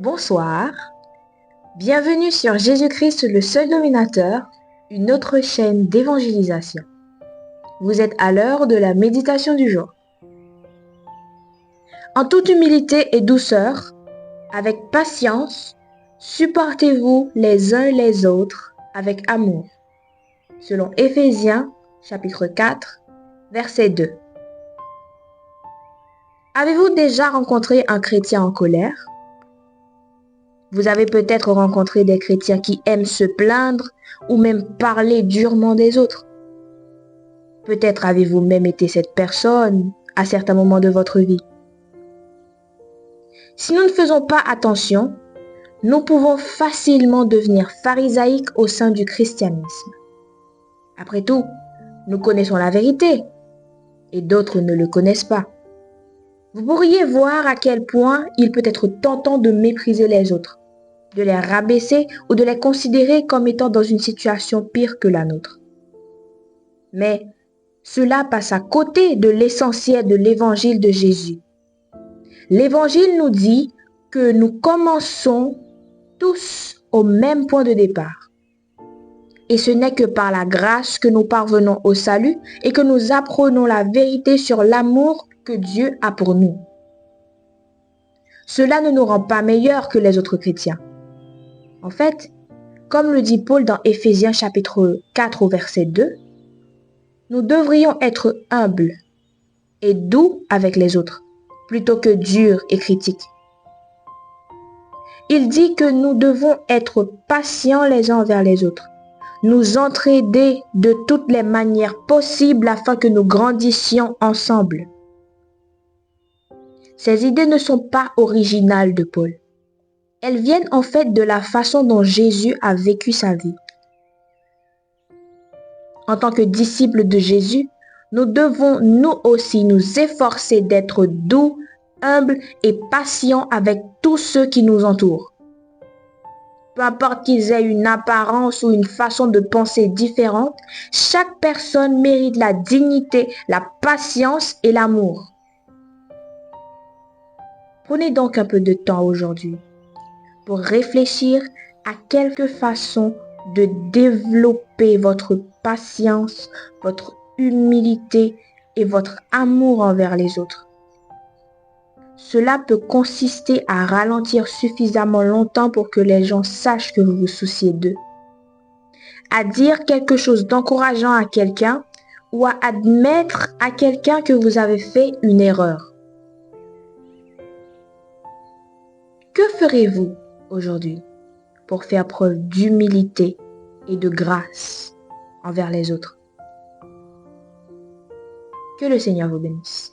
Bonsoir, bienvenue sur Jésus-Christ le seul dominateur, une autre chaîne d'évangélisation. Vous êtes à l'heure de la méditation du jour. En toute humilité et douceur, avec patience, supportez-vous les uns les autres avec amour. Selon Éphésiens chapitre 4, verset 2. Avez-vous déjà rencontré un chrétien en colère? Vous avez peut-être rencontré des chrétiens qui aiment se plaindre ou même parler durement des autres. Peut-être avez-vous même été cette personne à certains moments de votre vie. Si nous ne faisons pas attention, nous pouvons facilement devenir pharisaïques au sein du christianisme. Après tout, nous connaissons la vérité et d'autres ne le connaissent pas. Vous pourriez voir à quel point il peut être tentant de mépriser les autres, de les rabaisser ou de les considérer comme étant dans une situation pire que la nôtre. Mais cela passe à côté de l'essentiel de l'évangile de Jésus. L'évangile nous dit que nous commençons tous au même point de départ. Et ce n'est que par la grâce que nous parvenons au salut et que nous apprenons la vérité sur l'amour que Dieu a pour nous. Cela ne nous rend pas meilleurs que les autres chrétiens. En fait, comme le dit Paul dans Éphésiens chapitre 4 au verset 2, nous devrions être humbles et doux avec les autres, plutôt que durs et critiques. Il dit que nous devons être patients les uns envers les autres, nous entraider de toutes les manières possibles afin que nous grandissions ensemble. Ces idées ne sont pas originales de Paul. Elles viennent en fait de la façon dont Jésus a vécu sa vie. En tant que disciples de Jésus, nous devons nous aussi nous efforcer d'être doux, humbles et patients avec tous ceux qui nous entourent. Peu importe qu'ils aient une apparence ou une façon de penser différente, chaque personne mérite la dignité, la patience et l'amour. Prenez donc un peu de temps aujourd'hui pour réfléchir à quelques façons de développer votre patience, votre humilité et votre amour envers les autres. Cela peut consister à ralentir suffisamment longtemps pour que les gens sachent que vous vous souciez d'eux, à dire quelque chose d'encourageant à quelqu'un ou à admettre à quelqu'un que vous avez fait une erreur. Que ferez-vous aujourd'hui pour faire preuve d'humilité et de grâce envers les autres? Que le Seigneur vous bénisse.